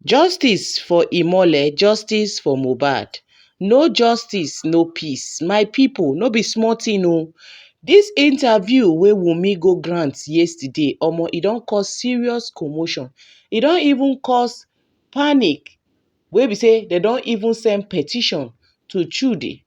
Justice for Imole, justice for Mohbad. No justice, no peace. My people, no be small thing o. Dis interview wey Wunmi go grant yesterday, omo, e don cause serious commotion. E don even cause panic wey be say dem don even send petition to Chude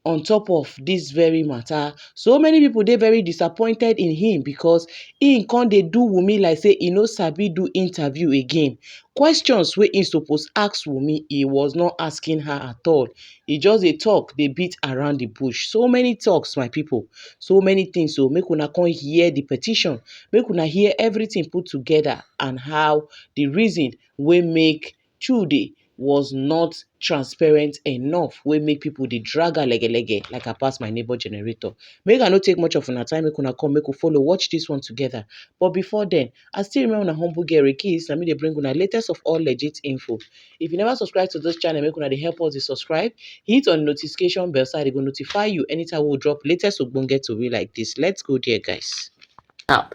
on top of dis very matter. So many people dey very disappointed in him because him come dey do Wunmi like say e no sabi do interview again. Questions wey him suppose ask Wunmi, he was not asking her at all. He just dey talk, dey beat around the bush. So many talks, my people, so many things. So make una come hear the petition, make una hear everything put together and how the reason wey make Chude was not transparent enough wey make people dey drag her lege like I pass my neighbor generator. Make I no take much of una time, make una come, make we follow watch this one together. But before then, I still remember una humble girl Keys, na me dey bring una latest of all legit info. If you never subscribe to this channel, make una dey help us dey subscribe, hit on the notification bell so that e go notify you anytime we drop latest ogbonge tori like this. Let's go there, guys. Up.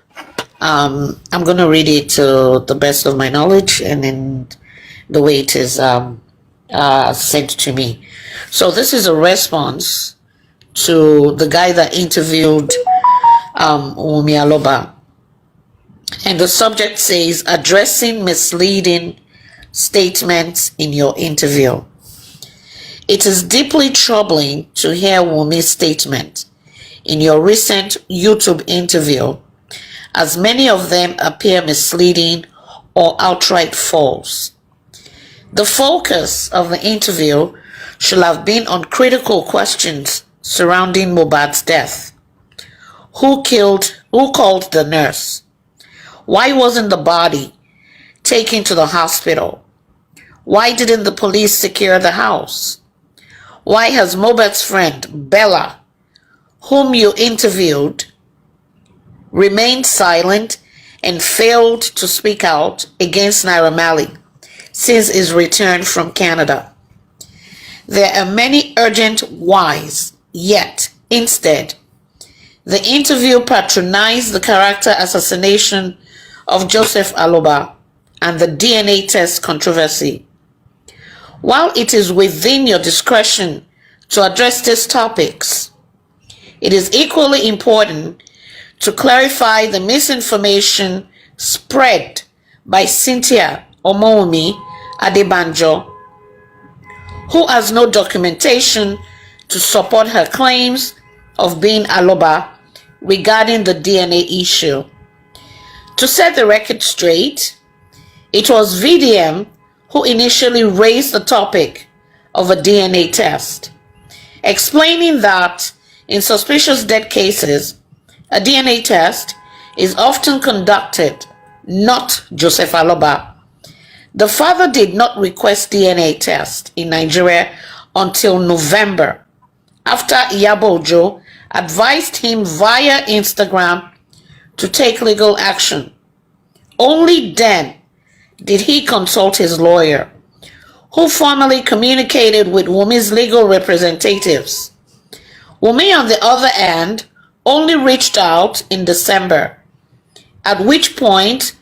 I'm going to read it to the best of my knowledge and then the way it is sent to me. So this is a response to the guy that interviewed Wunmi Aloba. And the subject says, addressing misleading statements in your interview. It is deeply troubling to hear Wunmi's statement in your recent YouTube interview, as many of them appear misleading or outright false. The focus of the interview should have been on critical questions surrounding Mohbad's death. Who called the nurse? Why wasn't the body taken to the hospital? Why didn't the police secure the house? Why has Mohbad's friend, Bella, whom you interviewed, remained silent and failed to speak out against Naira Marley since his return from Canada? There are many urgent whys, yet instead, the interview patronized the character assassination of Joseph Aloba and the DNA test controversy. While it is within your discretion to address these topics, it is equally important to clarify the misinformation spread by Cynthia Omomi Adebanjo, who has no documentation to support her claims of being Aloba regarding the DNA issue. To set the record straight, it was VDM who initially raised the topic of a DNA test, explaining that in suspicious death cases, a DNA test is often conducted, not Joseph Aloba. The father did not request DNA test in Nigeria until November, after Iyabo Ojo advised him via Instagram to take legal action. Only then did he consult his lawyer, who formally communicated with Wunmi's legal representatives. Wunmi, on the other hand, only reached out in December, at which point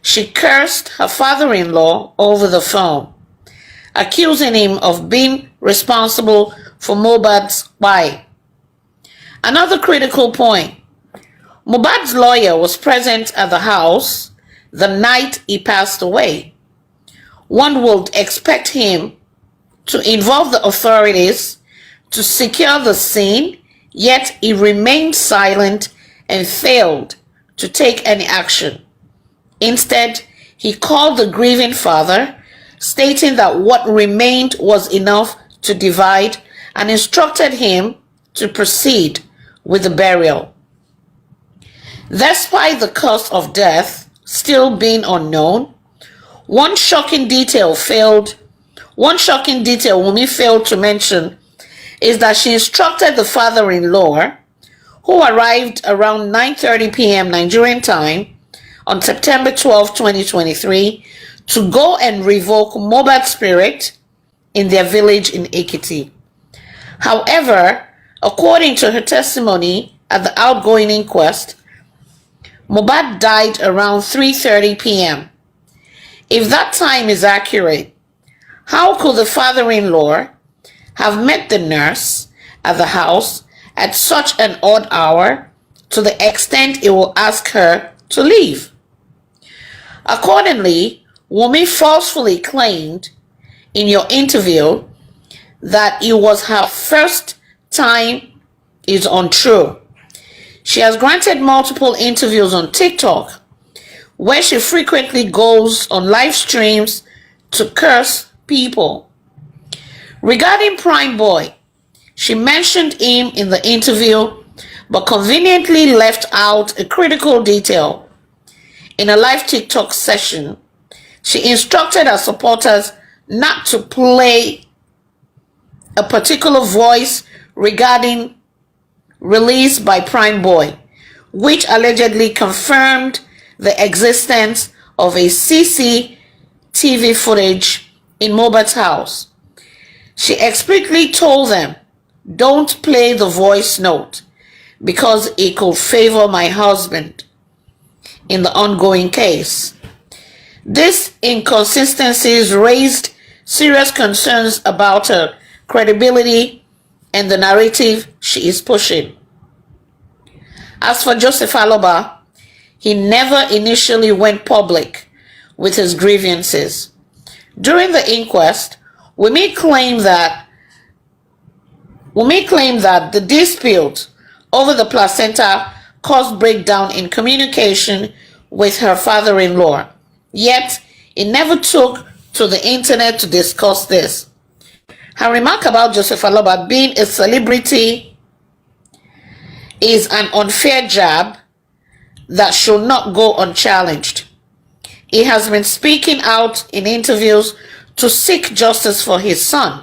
she cursed her father-in-law over the phone, accusing him of being responsible for Mohbad's death. Another critical point: Mohbad's lawyer was present at the house the night he passed away. One would expect him to involve the authorities to secure the scene, yet he remained silent and failed to take any action. Instead, he called the grieving father, stating that what remained was enough to divide, and instructed him to proceed with the burial. Despite the cause of death still being unknown, one shocking detail Wunmi failed to mention is that she instructed the father-in-law, who arrived around 9:30 p.m. Nigerian time on September 12, 2023, to go and revoke Mohbad's spirit in their village in Ekiti. However, according to her testimony at the outgoing inquest, Mohbad died around 3:30 p.m. If that time is accurate, how could the father-in-law have met the nurse at the house at such an odd hour to the extent he will ask her to leave? Accordingly, Wunmi falsely claimed in your interview that it was her first time is untrue. She has granted multiple interviews on TikTok where she frequently goes on live streams to curse people. Regarding Prime Boy, she mentioned him in the interview but conveniently left out a critical detail. In a live TikTok session, she instructed her supporters not to play a particular voice regarding release by Prime Boy, which allegedly confirmed the existence of a CCTV footage in Mohbad's house. She explicitly told them, "Don't play the voice note because it could favor my husband in the ongoing case." These inconsistencies raised serious concerns about her credibility and the narrative she is pushing. As for Joseph Aloba, he never initially went public with his grievances. During the inquest, Wunmi claimed that the dispute over the placenta caused breakdown in communication with her father-in-law. Yet, he never took to the internet to discuss this. Her remark about Joseph Aloba being a celebrity is an unfair jab that should not go unchallenged. He has been speaking out in interviews to seek justice for his son,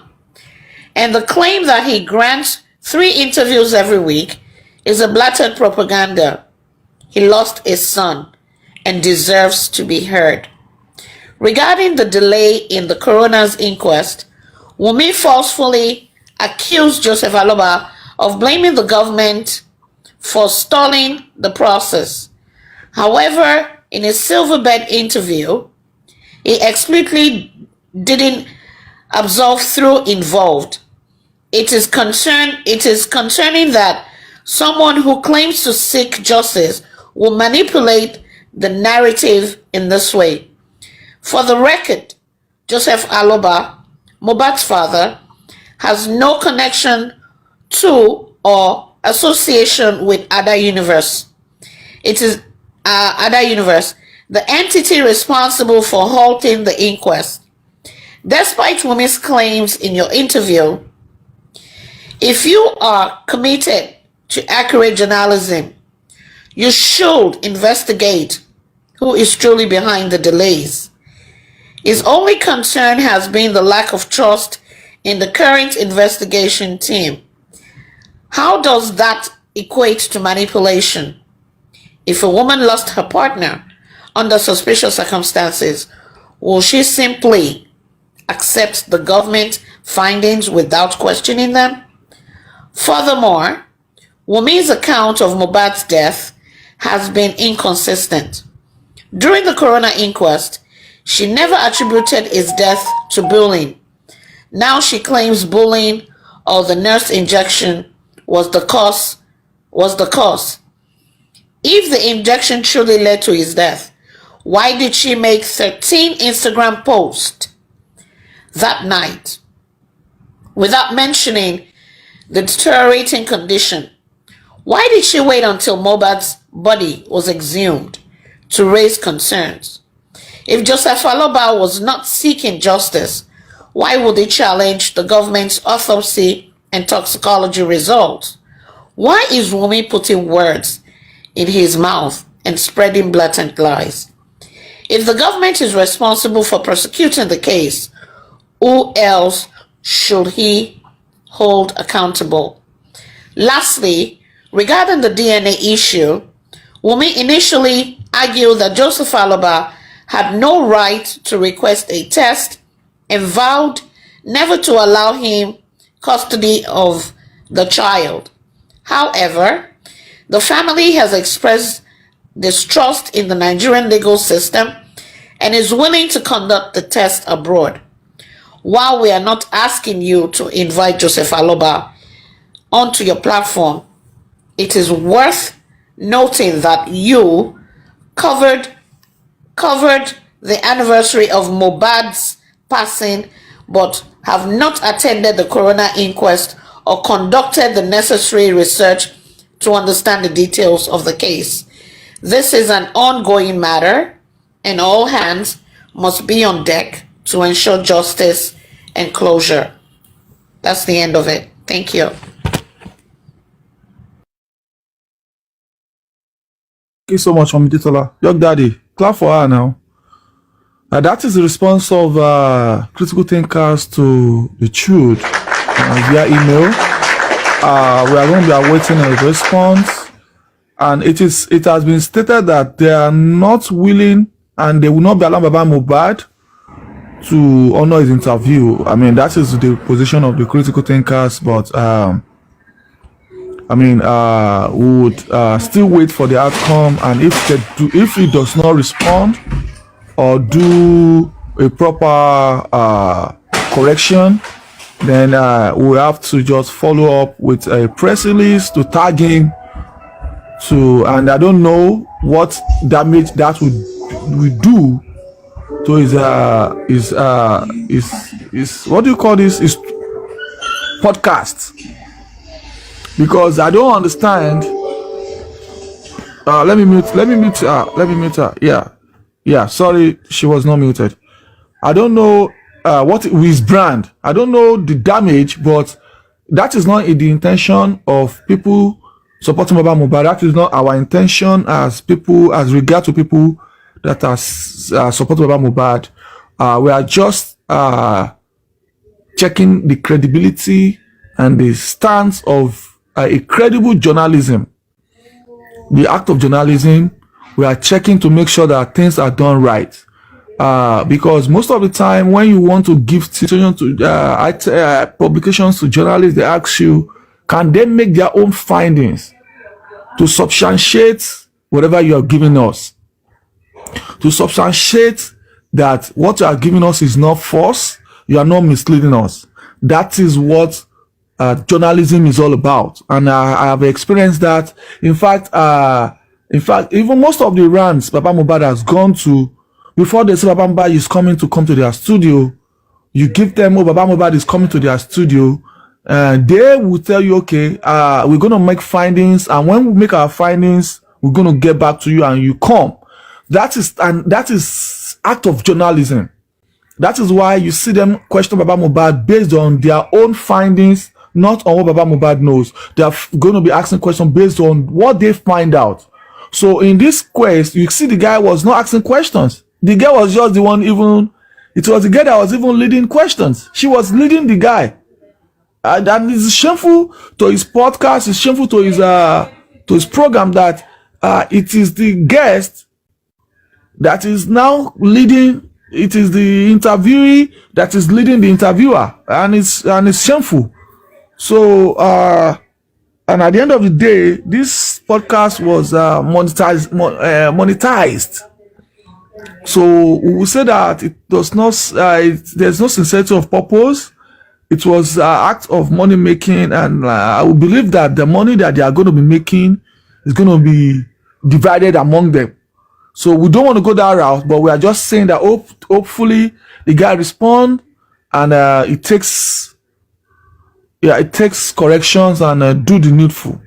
and the claim that he grants 3 interviews every week is a blatant propaganda. He lost his son and deserves to be heard. Regarding the delay in the coroner's inquest, Wunmi falsely accused Joseph Aloba of blaming the government for stalling the process. However, in a Silverbed interview, he explicitly didn't absolve through involved. It is concerning that someone who claims to seek justice will manipulate the narrative in this way. For the record, Joseph Aloba, Mohbad's father, has no connection to or association with Ada Universe. It is Ada Universe, the entity responsible for halting the inquest. Despite Wunmi's claims in your interview, if you are committed to accurate journalism, you should investigate who is truly behind the delays. His only concern has been the lack of trust in the current investigation team. How does that equate to manipulation? If a woman lost her partner under suspicious circumstances, will she simply accept the government findings without questioning them? Furthermore, Wunmi's account of Mohbad's death has been inconsistent. During the coroner inquest, she never attributed his death to bullying. Now she claims bullying or the nurse injection was the cause. If the injection truly led to his death, why did she make 13 Instagram posts that night without mentioning the deteriorating condition? Why did she wait until Mohbad's body was exhumed to raise concerns? If Joseph Aloba was not seeking justice, why would he challenge the government's autopsy and toxicology results? Why is Wunmi putting words in his mouth and spreading blatant lies? If the government is responsible for prosecuting the case, who else should he hold accountable? Lastly, regarding the DNA issue, Wunmi initially argued that Joseph Aloba had no right to request a test and vowed never to allow him custody of the child. However, the family has expressed distrust in the Nigerian legal system and is willing to conduct the test abroad. While we are not asking you to invite Joseph Aloba onto your platform, it is worth noting that you covered the anniversary of Mohbad's passing, but have not attended the coroner inquest or conducted the necessary research to understand the details of the case. This is an ongoing matter, and all hands must be on deck to ensure justice and closure. That's the end of it. Thank you. Thank you so much, Omiditola. Young Daddy, clap for her now. That is the response of critical thinkers to the truth via email. We are going to be awaiting a response, and it has been stated that they are not willing and they will not be allowed Baba Mohbad to honor his interview. I mean, that is the position of the critical thinkers, but we would still wait for the outcome, and if he does not respond or do a proper correction, then we have to just follow up with a press release to tag him and I don't know what damage that would do to his what do you call this, his podcast, because I don't understand. Let me mute her. Yeah, sorry, she was not muted. I don't know what his brand. I don't know the damage, but that is not the intention of people supporting Baba Mohbad. That is not our intention as regard to people that are supporting Baba Mohbad. We are just checking the credibility and the stance of a credible journalism. The act of journalism, we are checking to make sure that things are done right. Because most of the time when you want to give citation to publications to journalists, they ask you, can they make their own findings to substantiate whatever you are giving us? To substantiate that what you are giving us is not false, you are not misleading us. That is what journalism is all about. And I have experienced that. In fact, even most of the rants Baba Mohbad has gone to, before they say Baba Mohbad is coming to their studio, you give them, Baba Mohbad is coming to their studio, they will tell you, okay, we're going to make findings, and when we make our findings, we're going to get back to you, and you come. That is act of journalism. That is why you see them question Baba Mohbad based on their own findings, not on what Baba Mohbad knows. They are going to be asking questions based on what they find out. So in this quest, you see the guy was not asking questions. The girl was just the one it was the girl that was even leading questions. She was leading the guy. And it's shameful to his podcast, it's shameful to his program that it is the guest that is now leading, it is the interviewee that is leading the interviewer, and it's shameful. So and at the end of the day, this podcast was monetized. So we will say that it does not. There's no sincerity of purpose. It was an act of money making, and I will believe that the money that they are going to be making is going to be divided among them. So we don't want to go that route, but we are just saying that hopefully the guy respond, and it takes corrections and do the needful.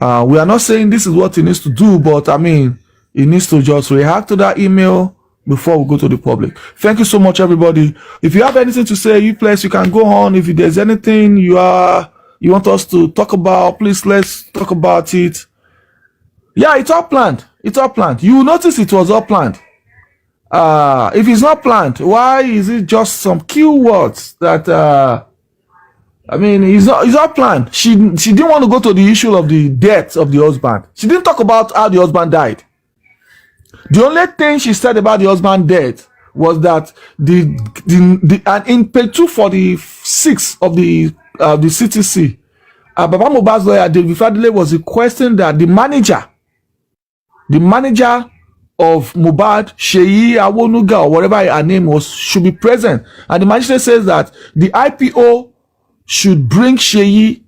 We are not saying this is what he needs to do, but I mean, he needs to just react to that email before we go to the public. Thank you so much, everybody. If you have anything to say, you can go on. If there's anything you want us to talk about, please let's talk about it. Yeah, it's all planned. You will notice it was all planned. If it's not planned, why is it just some keywords that it's not planned. She didn't want to go to the issue of the death of the husband. She didn't talk about how the husband died. The only thing she said about the husband death was that and in page 246 of the CTC, Baba Mohbad's lawyer David Fadile was requesting that the manager of Mohbad, Sheyi Awonuga, or whatever her name was, should be present. And the magistrate says that the IPO should bring Sheyi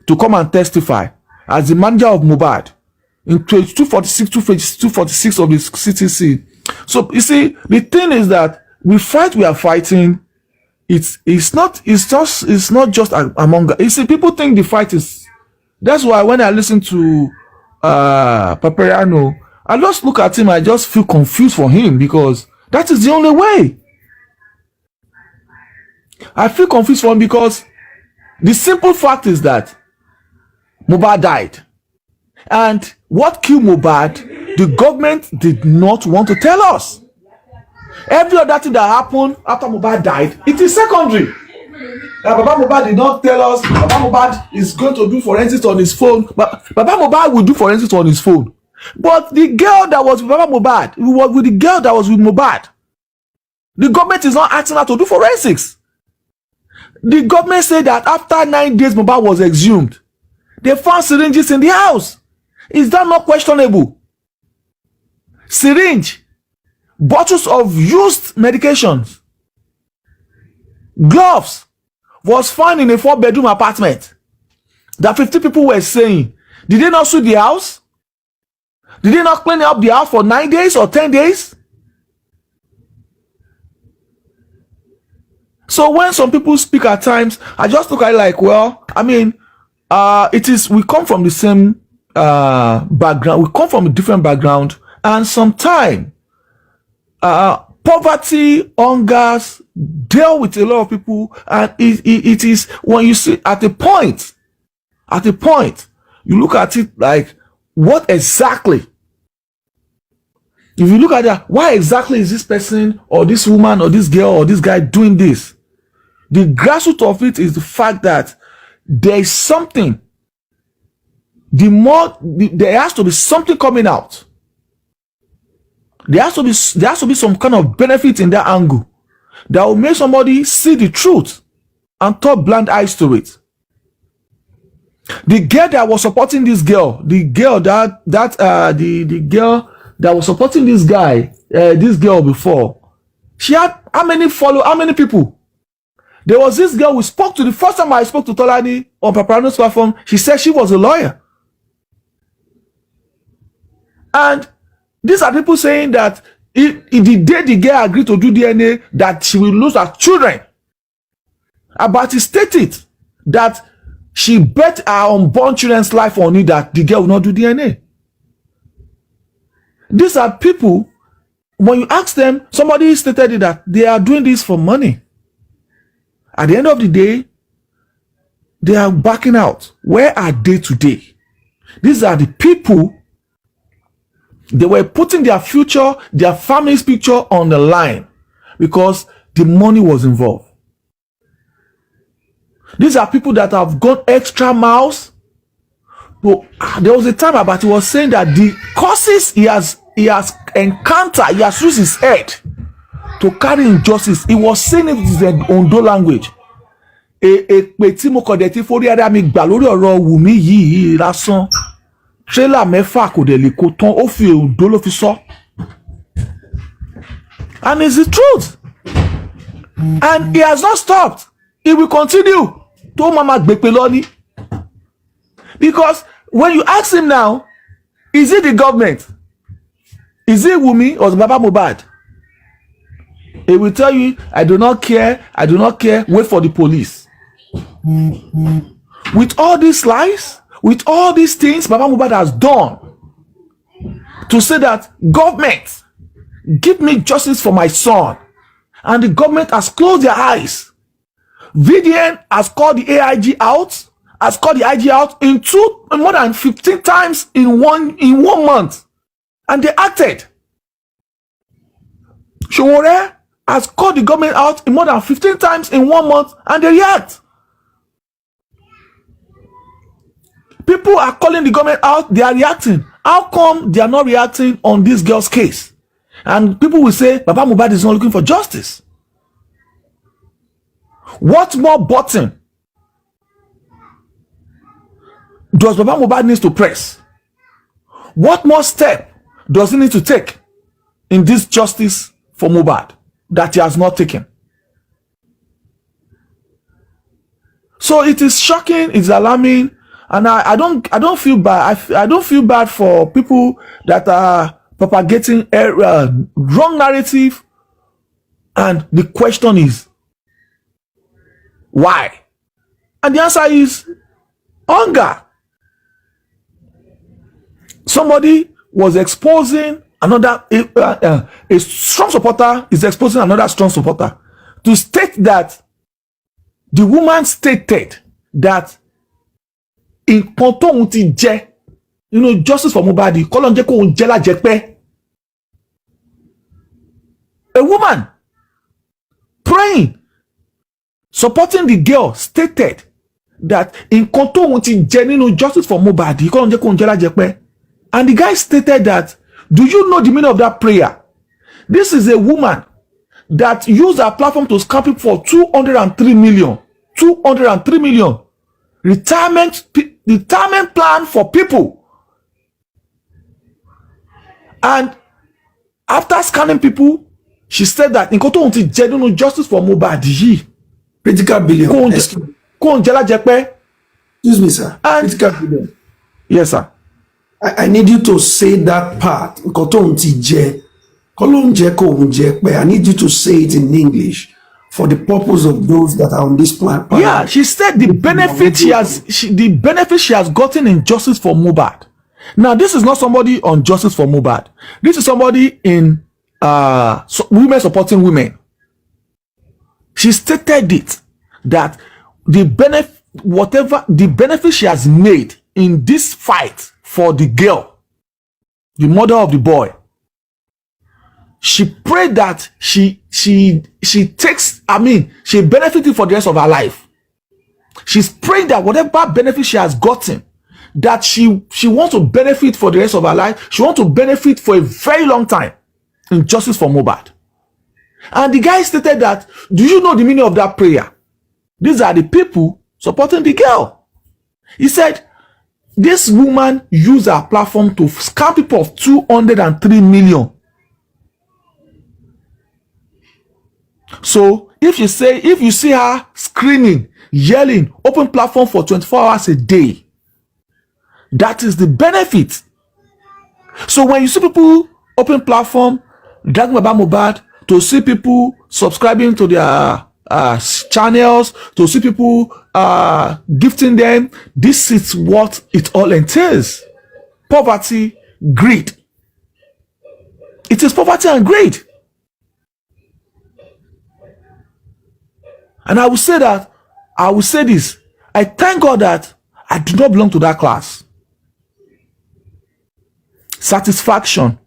to come and testify as the manager of Mohbad in 246 of the CTC. So you see, the thing is that we are fighting. It's not just among us. You see, people think the fight is. That's why when I listen to Papariano, I just look at him, I just feel confused for him, because that is the only way. I feel confused for him because the simple fact is that Mohbad died. And what killed Mohbad, the government did not want to tell us. Every other thing that happened after Mohbad died, it is secondary. Baba Mohbad did not tell us Baba Mohbad is going to do forensics on his phone. But Baba Mohbad will do forensics on his phone. But the girl that was with Baba Mohbad, was with the girl that was with Mohbad. The government is not asking her to do forensics. The government said that after 9 days Mohbad was exhumed, they found syringes in the house. Is that not questionable? Syringe, bottles of used medications, gloves was found in a 4-bedroom apartment that 50 people were saying, did they not sweep the house? Did they not clean up the house for 9 days or 10 days? So when some people speak at times, I just look at it like, well, I mean, we come from the same background, we come from a different background, and sometimes poverty, hungers deal with a lot of people, and it is when you see at a point, you look at it like, what exactly? If you look at that, why exactly is this person or this woman or this girl or this guy doing this? The grassroots of it is the fact that there is something. There has to be something coming out. There has to be some kind of benefit in that angle that will make somebody see the truth and turn blind eyes to it. The girl that was supporting this girl, the girl that was supporting this girl before, she had how many people? There was this girl who spoke to, the first time I spoke to Tolani on Paparano's platform, she said she was a lawyer. And these are people saying that if the day the girl agreed to do DNA, that she will lose her children. But he stated that she bet her unborn children's life on it that the girl will not do DNA. These are people, when you ask them, somebody stated that they are doing this for money. At the end of the day, they are backing out. Where are they today? These are the people, they were putting their future, their family's picture on the line because the money was involved. These are people that have gone extra miles. So, there was a time about he was saying that the causes he has encountered, he has used his head to carry injustice. He was saying it in the Ondo language. Tí mo kàn dé tí forí ara mi gbà lórí ọ̀rọ̀ Wunmi yìí lásán. Trailer mẹ́fà kò dẹ̀ lè kó tán, ó fi Ondo ló fi sọ. And it's the truth. And he has not stopped. He will continue. Tó mama gbèpè lọ ni. Because when you ask him now, is it the government? Is it Wunmi or Baba Mohbad? He will tell you, I do not care, wait for the police. With all these lies, with all these things Baba Mohbad has done to say that government, give me justice for my son, and the government has closed their eyes. VDN has called the AIG out, has called the IG out in more than 15 times in one month, and they acted. Showore has called the government out in more than 15 times in 1 month, and they react. People are calling the government out, they are reacting. How come they are not reacting on this girl's case? And people will say, Baba Mohbad is not looking for justice. What more button does Baba Mohbad need to press? What more step does he need to take in this justice for Mohbad that he has not taken. So it is shocking, it's alarming, and I don't feel bad. I don't feel bad for people that are propagating wrong narrative. And the question is, why? And the answer is hunger. Somebody was exposing another, a strong supporter is exposing another strong supporter to state that the woman stated that in konto ti jẹ, justice for Mohbad, kolon jẹ́ kó ń jẹ́ lájẹ́ pẹ́. A woman praying, supporting the girl, stated that in konto ti jẹ justice for Mohbad, kolon jẹ́ kó ń jẹ́ lájẹ́ pẹ́. And the guy stated that, do you know the meaning of that prayer? This is a woman that used her platform to scam people for 203 million. 203 million. Retirement plan for people. And after scanning people, she said that in koto unti jedunu justice for Mohbad yi. Critical billion. Excuse me, sir. Critical billion. Yes, sir. I need you to say that part. Koto unti je. Kolonje ko unje pe. I need you to say it in English for the purpose of those that are on this planet. Yeah, she said the benefit she has gotten in justice for Mohbad. Now, this is not somebody on justice for Mohbad. This is somebody in women supporting women. She stated it that the benefit she has made in this fight for the girl, the mother of the boy, she prayed that she benefited for the rest of her life. She's praying that whatever benefit she has gotten, that she wants to benefit for the rest of her life. She wants to benefit for a very long time in justice for Mohbad. And the guy stated that, do you know the meaning of that prayer? These are the people supporting the girl. He said, this woman used her platform to scam people of 203 million. So if you see her screaming, yelling, open platform for 24 hours a day, that is the benefit. So when you see people open platform, dragging about Mohbad, to see people subscribing to their channels, to see people gifting them, this is what it all entails. Poverty, greed. It is poverty and greed. And I will say this, I thank God that I do not belong to that class. Satisfaction,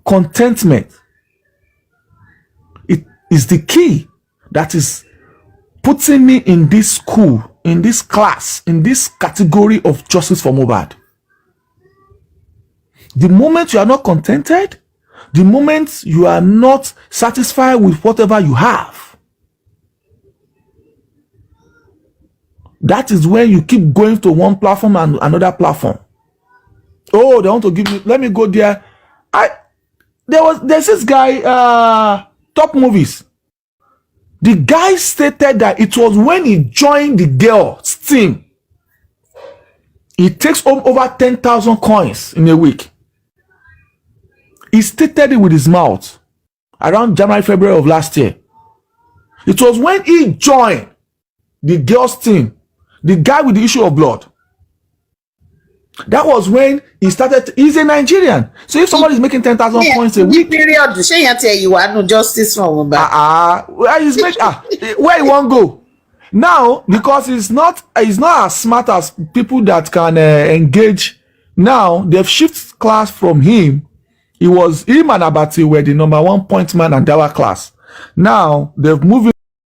contentment, it is the key that is putting me in this school, in this class, in this category of justice for Mohbad. The moment you are not contented, the moment you are not satisfied with whatever you have, that is when you keep going to one platform and another platform. Oh, they want to give me, let me go there. There's this guy, Top Movies. The guy stated that it was when he joined the girl's team. He takes home over 10,000 coins in a week. He stated it with his mouth around January, February of last year. It was when he joined the girl's team, the guy with the issue of blood. That was when he started. He's a Nigerian. So if somebody is making 10,000 coins a week, period, say you tell you are no justice from where he won't go now, because he's not as smart as people that can engage. Now they've shifted class from him. Him and Abati were the number 1 point man and Dawa class. Now they've moved